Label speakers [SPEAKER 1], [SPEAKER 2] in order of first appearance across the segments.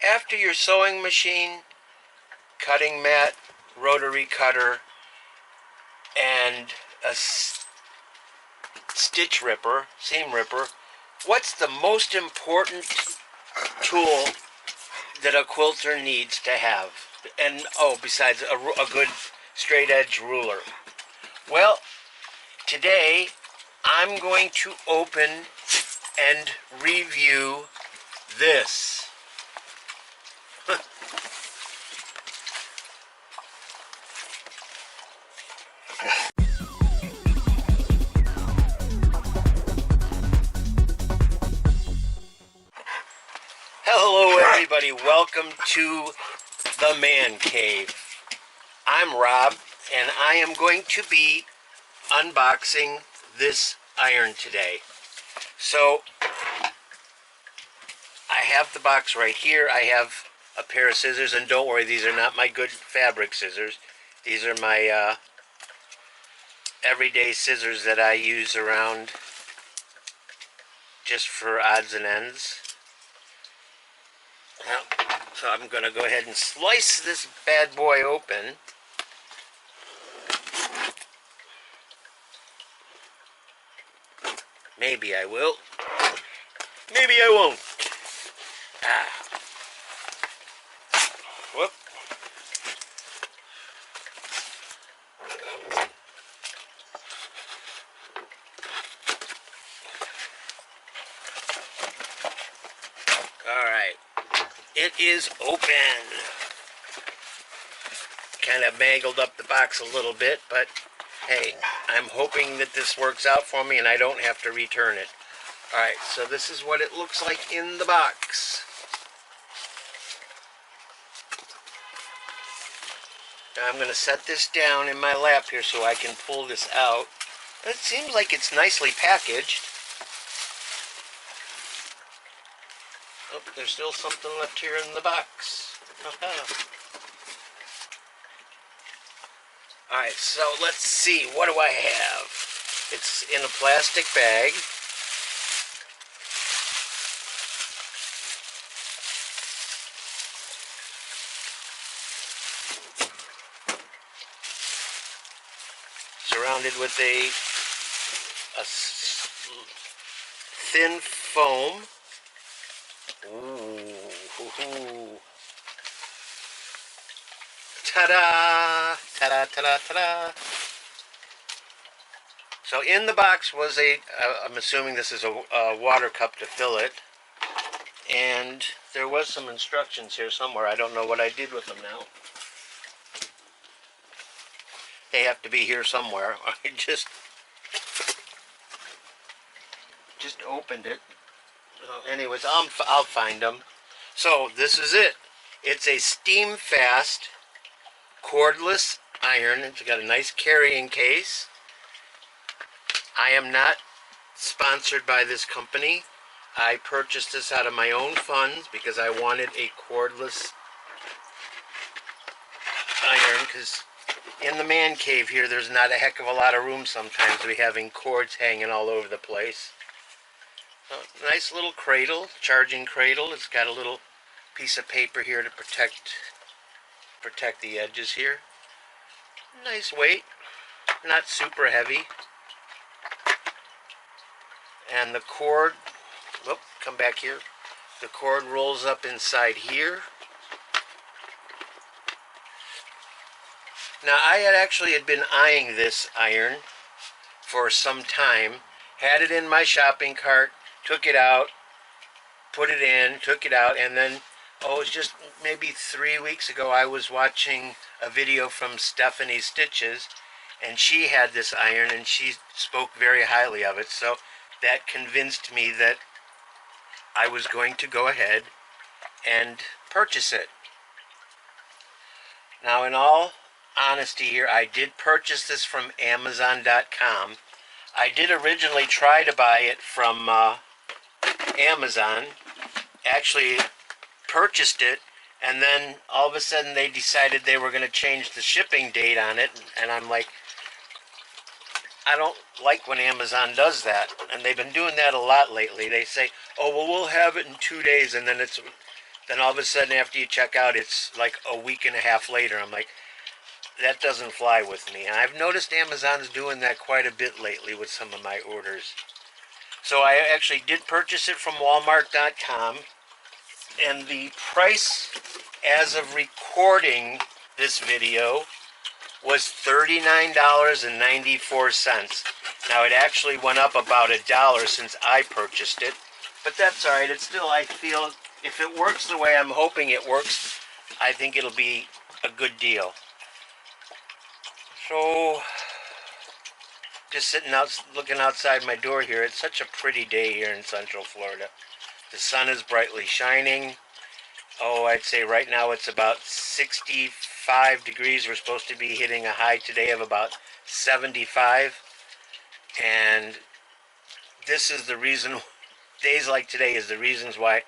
[SPEAKER 1] After your sewing machine, cutting mat, rotary cutter, and a stitch ripper, seam ripper, what's the most important tool that a quilter needs to have? And besides a good straight edge ruler. Well, today I'm going to open and review this. Hello everybody, welcome to the Man Cave. I'm Rob and I am going to be unboxing this iron today. So I have the box right here. I have a pair of scissors, and don't worry, these are not my good fabric scissors. These are my everyday scissors that I use around just for odds and ends. So I'm going to go ahead and slice this bad boy open. Maybe I will. Maybe I won't. Whoop. Alright. It is open. Kind of mangled up the box a little bit, but hey, I'm hoping that this works out for me and I don't have to return it. Alright, so this is what it looks like in the box. Now I'm going to set this down in my lap here so I can pull this out. It seems like it's nicely packaged. Oh, there's still something left here in the box. Alright, so let's see. What do I have? It's in a plastic bag. Surrounded with a thin foam. Ooh. Ta-da! Ta-da, ta-da, ta-da! So in the box was I'm assuming this is a water cup to fill it. And there was some instructions here somewhere. I don't know what I did with them now. They have to be here somewhere. I just opened it. Anyways, I'll find them. So this is it. It's a Steamfast Cordless Iron. It's got a nice carrying case. I am not sponsored by this company. I purchased this out of my own funds because I wanted a cordless iron, because in the man cave here there's not a heck of a lot of room sometimes to be having cords hanging all over the place. Nice little cradle, charging cradle. It's got a little piece of paper here to protect the edges here. Nice weight, not super heavy. And the cord, come back here. The cord rolls up inside here. Now I had been eyeing this iron for some time. Had it in my shopping cart, took it out, put it in, took it out, and then, it was just maybe 3 weeks ago I was watching a video from Stephanie Stitches, and she had this iron and she spoke very highly of it, so that convinced me that I was going to go ahead and purchase it. Now in all honesty here, I did purchase this from Amazon.com. I did originally try to buy it from Amazon, actually purchased it, and then all of a sudden they decided they were going to change the shipping date on it, and I'm like, I don't like when Amazon does that, and they've been doing that a lot lately. They say, oh, well, we'll have it in 2 days, and then Then all of a sudden after you check out, it's like a week and a half later. I'm like, that doesn't fly with me. And I've noticed Amazon's doing that quite a bit lately with some of my orders. So I actually did purchase it from Walmart.com. And the price as of recording this video was $39.94. Now it actually went up about $1 since I purchased it. But that's alright. It's still, I feel, if it works the way I'm hoping it works, I think it'll be a good deal. So, just sitting out, looking outside my door here. It's such a pretty day here in Central Florida. The sun is brightly shining. Oh, I'd say right now it's about 65 degrees. We're supposed to be hitting a high today of about 75. And this is the reason, days like today is the reasons why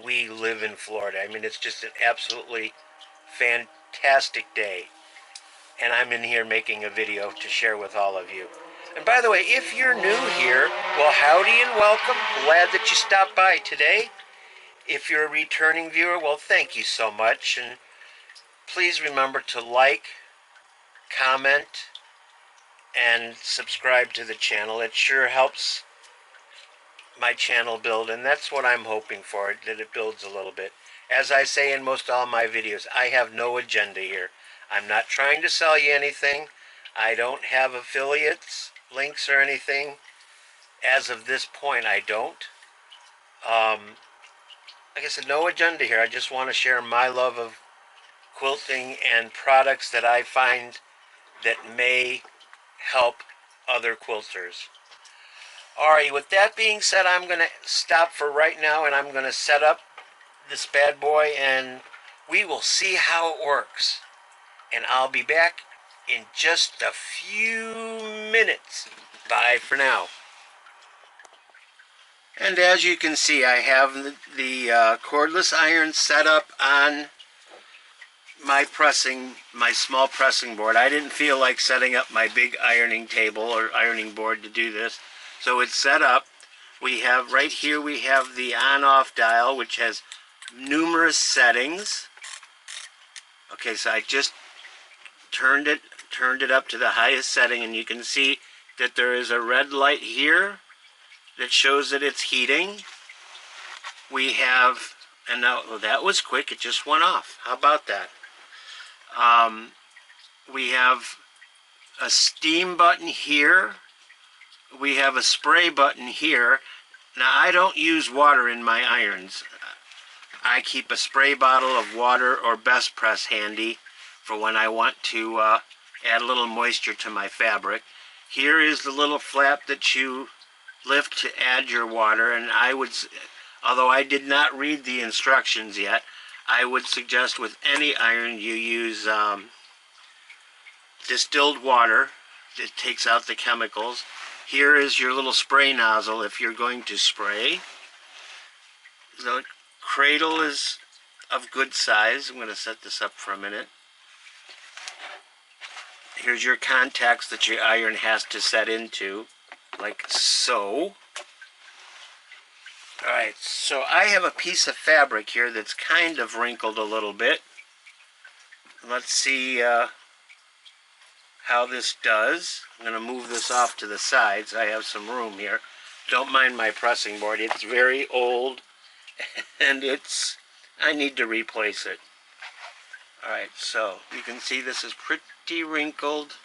[SPEAKER 1] we live in Florida. I mean, it's just an absolutely fantastic day. And I'm in here making a video to share with all of you. And by the way, if you're new here, well, howdy and welcome. Glad that you stopped by today. If you're a returning viewer, well, thank you so much. And please remember to like, comment, and subscribe to the channel. It sure helps my channel build, and that's what I'm hoping for, that it builds a little bit. As I say in most all my videos, I have no agenda here. I'm not trying to sell you anything. I don't have affiliates, links, or anything. As of this point, I don't. Like I said, no agenda here. I just want to share my love of quilting and products that I find that may help other quilters. Alright, with that being said, I'm going to stop for right now and I'm going to set up this bad boy and we will see how it works. And I'll be back in just a few minutes. Bye for now. And as you can see, I have the cordless iron set up on my small pressing board. I didn't feel like setting up my big ironing table or ironing board to do this. So it's set up. We have right here, we have the on-off dial, which has numerous settings. Okay, so I just turned it up to the highest setting, and you can see that there is a red light here that shows that it's heating. We have, and now, well, that was quick, it just went off. How about that? We have a steam button here. We have a spray button here. Now, I don't use water in my irons. I keep a spray bottle of water or Best Press handy for when I want to add a little moisture to my fabric. Here is the little flap that you lift to add your water, and I would, although I did not read the instructions yet, I would suggest with any iron you use distilled water that takes out the chemicals. Here is your little spray nozzle if you're going to spray. The cradle is of good size. I'm going to set this up for a minute. Here's your contacts that your iron has to set into, like so. Alright, so I have a piece of fabric here that's kind of wrinkled a little bit. Let's see how this does. I'm going to move this off to the sides. I have some room here. Don't mind my pressing board. It's very old and I need to replace it. Alright, so you can see this is pretty wrinkled.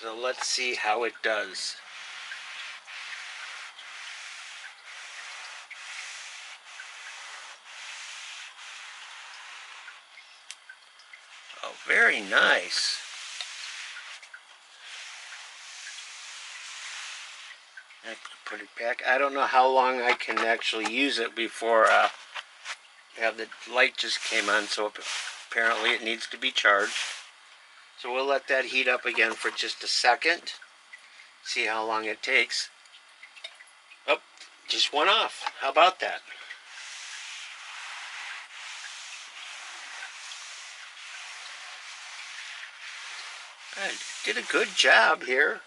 [SPEAKER 1] So let's see how it does. Oh, very nice. I can put it back. I don't know how long I can actually use it before the light just came on, so apparently it needs to be charged. So we'll let that heat up again for just a second. See how long it takes. Oh, just went off. How about that? I did a good job here.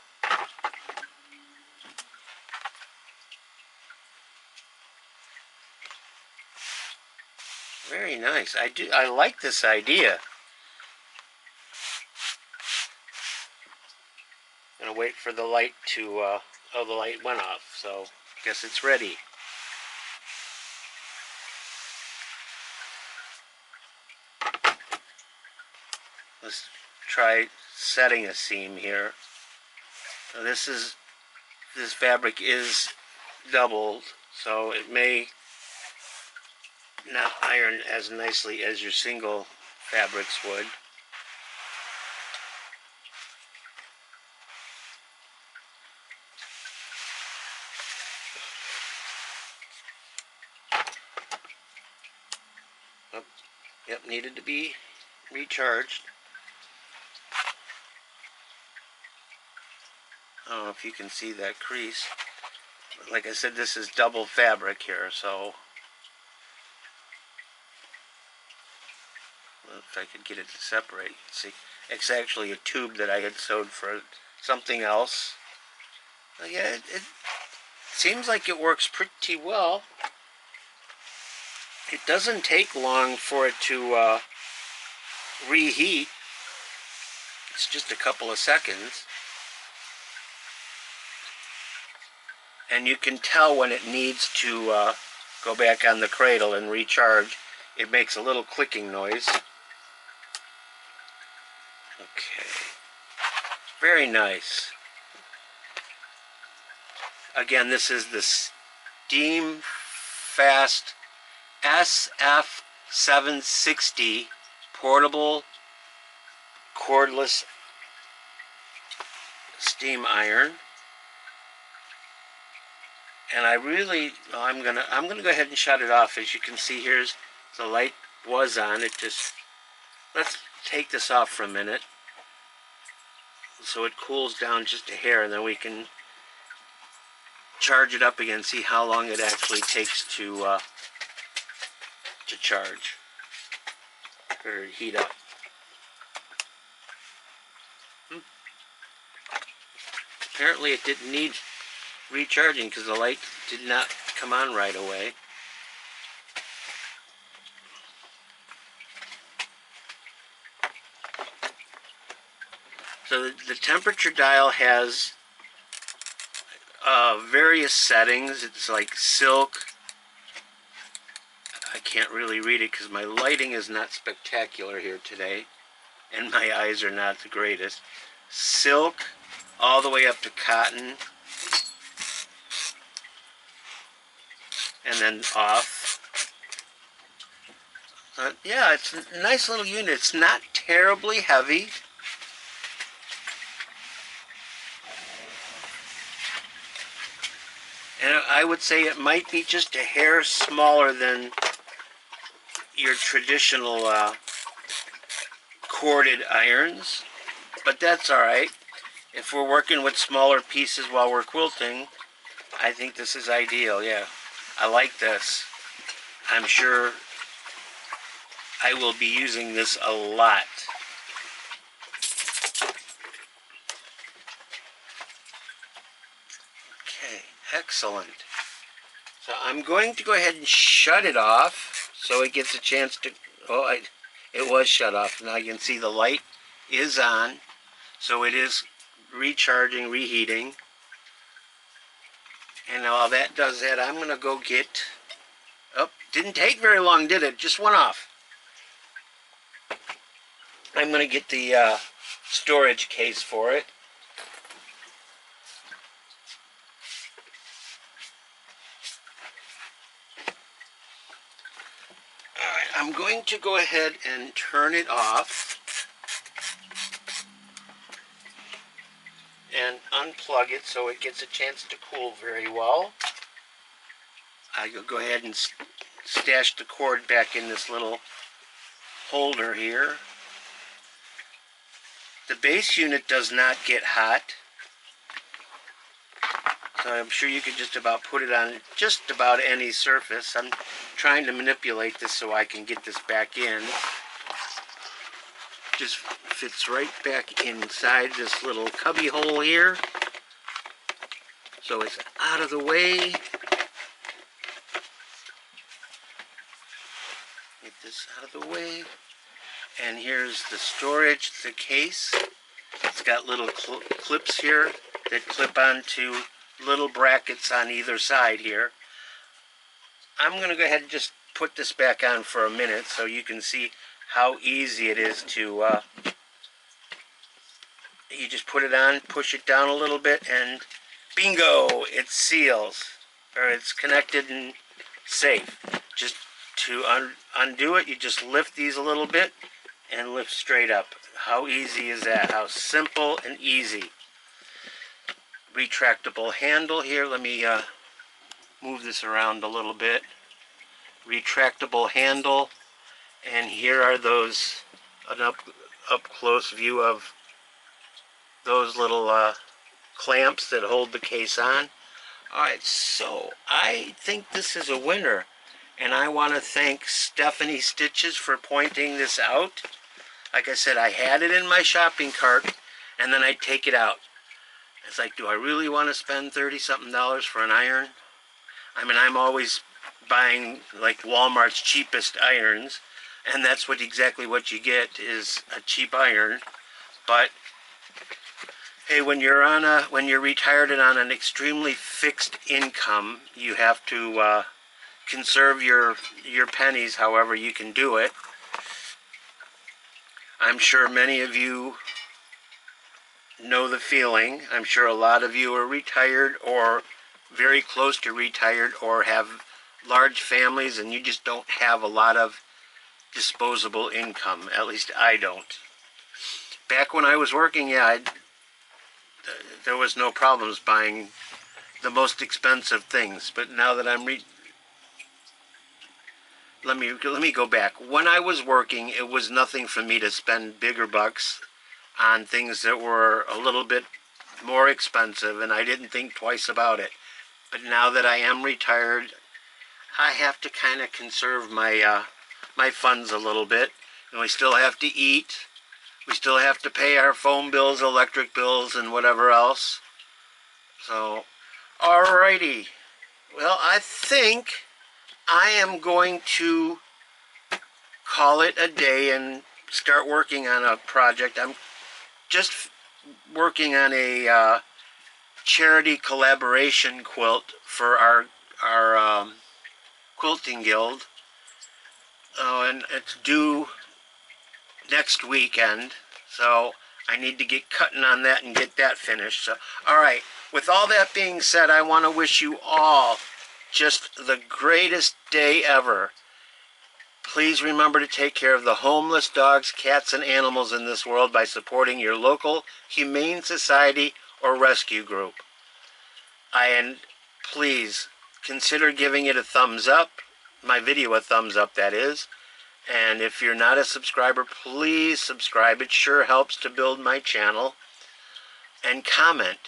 [SPEAKER 1] Very nice. I like this idea. Gonna wait for the light to, oh, the light went off, so guess it's ready. Let's try setting a seam here. So this fabric is doubled, so it may not iron as nicely as your single fabrics would. Oh, yep, needed to be recharged. I don't know if you can see that crease. Like I said, this is double fabric here, so if I could get it to separate. See, it's actually a tube that I had sewed for something else. But yeah, it seems like it works pretty well. It doesn't take long for it to reheat. It's just a couple of seconds. And you can tell when it needs to go back on the cradle and recharge. It makes a little clicking noise. Okay. Very nice. Again, this is the Steamfast SF760 portable cordless steam iron. And I'm gonna go ahead and shut it off. As you can see, here's the light was on. Let's take this off for a minute so it cools down just a hair, and then we can charge it up again, see how long it actually takes to charge or heat up. Apparently it didn't need recharging because the light did not come on right away. So the temperature dial has various settings. It's like silk. I can't really read it because my lighting is not spectacular here today, and my eyes are not the greatest. Silk, all the way up to cotton, and then off. Yeah, it's a nice little unit. It's not terribly heavy. And I would say it might be just a hair smaller than your traditional corded irons, but that's alright. If we're working with smaller pieces while we're quilting, I think this is ideal. Yeah, I like this. I'm sure I will be using this a lot. Okay, excellent. So I'm going to go ahead and shut it off so it gets a chance to, it was shut off. Now you can see the light is on, so it is recharging, reheating. And while that does that, I'm going to go get, didn't take very long, did it? Just went off. I'm going to get the storage case for it. Alright, I'm going to go ahead and turn it off and unplug it so it gets a chance to cool very well. I go ahead and stash the cord back in this little holder here. The base unit does not get hot, so I'm sure you could just about put it on just about any surface. I'm trying to manipulate this so I can get this back in. Just fits right back inside this little cubby hole here, so it's out of the way. It this out of the way. And here's the storage, the case. It's got little clips here that clip onto little brackets on either side here. I'm going to go ahead and just put this back on for a minute so you can see how easy it is to, you just put it on, push it down a little bit, and bingo, it seals, or it's connected and safe. Just to undo it, you just lift these a little bit and lift straight up. How easy is that? How simple and easy. Retractable handle here. Let me move this around a little bit. Retractable handle, and here are those, an up close view of those little clamps that hold the case on. Alright, so I think this is a winner, and I want to thank Stephanie Stitches for pointing this out. Like I said, I had it in my shopping cart, and then I'd take it out. It's like, do I really want to spend $30-something for an iron? I mean, I'm always buying like Walmart's cheapest irons, and that's exactly what you get, is a cheap iron. But hey, when you're retired and on an extremely fixed income, you have to conserve your pennies however you can do it. I'm sure many of you know the feeling. I'm sure a lot of you are retired or very close to retired or have large families and you just don't have a lot of disposable income. At least I don't. Back when I was working, yeah, there was no problems buying the most expensive things. But now that I'm let me go back. When I was working, it was nothing for me to spend bigger bucks on things that were a little bit more expensive, and I didn't think twice about it. But now that I am retired, I have to kind of conserve my my funds a little bit. And we still have to eat. We still have to pay our phone bills, electric bills, and whatever else. So, alrighty. Well, I think I am going to call it a day and start working on a project. I'm just working on a charity collaboration quilt for our quilting guild. And it's due next weekend, so I need to get cutting on that and get that finished. So, alright, with all that being said, I want to wish you all just the greatest day ever. Please remember to take care of the homeless, dogs, cats, and animals in this world by supporting your local humane society or rescue group. And please consider giving it a thumbs up, my video a thumbs up, that is. And if you're not a subscriber, please subscribe. It sure helps to build my channel. And comment.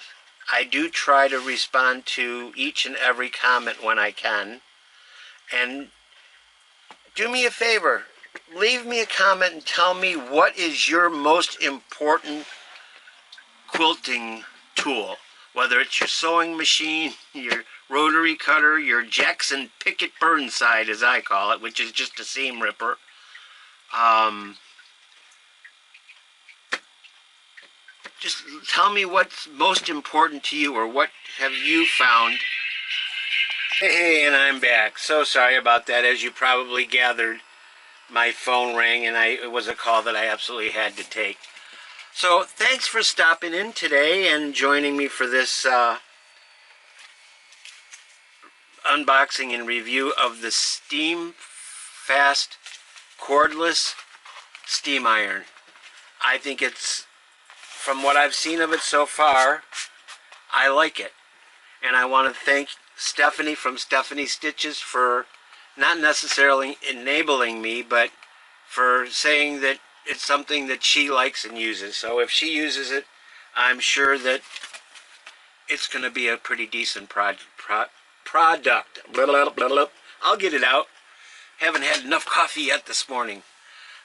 [SPEAKER 1] I do try to respond to each and every comment when I can. And do me a favor. Leave me a comment and tell me what is your most important quilting tool. Whether it's your sewing machine, your rotary cutter, your Jackson Picket Burnside, as I call it, which is just a seam ripper. Just tell me what's most important to you, or what have you found. Hey, and I'm back. So sorry about that. As you probably gathered, my phone rang, and it was a call that I absolutely had to take. So thanks for stopping in today and joining me for this unboxing and review of the Steamfast Cordless Steam Iron. I think it's, from what I've seen of it so far, I like it. And I want to thank Stephanie from Stephanie Stitches for not necessarily enabling me, but for saying that it's something that she likes and uses. So if she uses it, I'm sure that it's going to be a pretty decent product. Blah, blah, blah, blah. I'll get it out. Haven't had enough coffee yet this morning.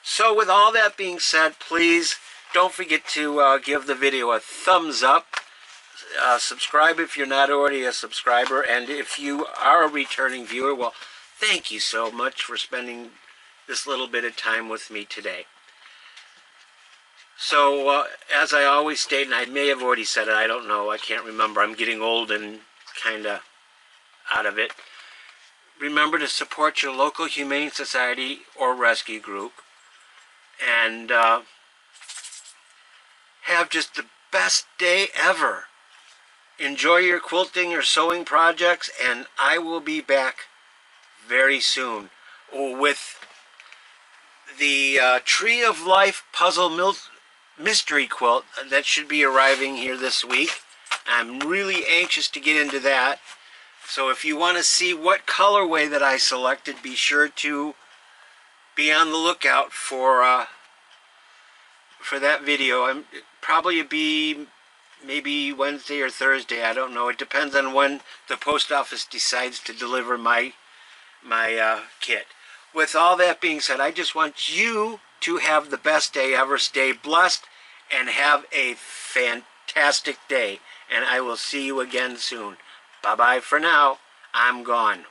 [SPEAKER 1] So with all that being said, please don't forget to give the video a thumbs up. Subscribe if you're not already a subscriber. And if you are a returning viewer, well, thank you so much for spending this little bit of time with me today. So, as I always state, and I may have already said it, I don't know, I can't remember, I'm getting old and kind of out of it. Remember to support your local humane society or rescue group, and have just the best day ever. Enjoy your quilting or sewing projects, and I will be back very soon with the Tree of Life Puzzle Mystery Quilt that should be arriving here this week. I'm really anxious to get into that. So if you want to see what colorway that I selected, be sure to be on the lookout for that video. I'm probably be maybe Wednesday or Thursday. I don't know. It depends on when the post office decides to deliver my kit. With all that being said, I just want you to have the best day ever. Stay blessed and have a fantastic day. And I will see you again soon. Bye-bye for now. I'm gone.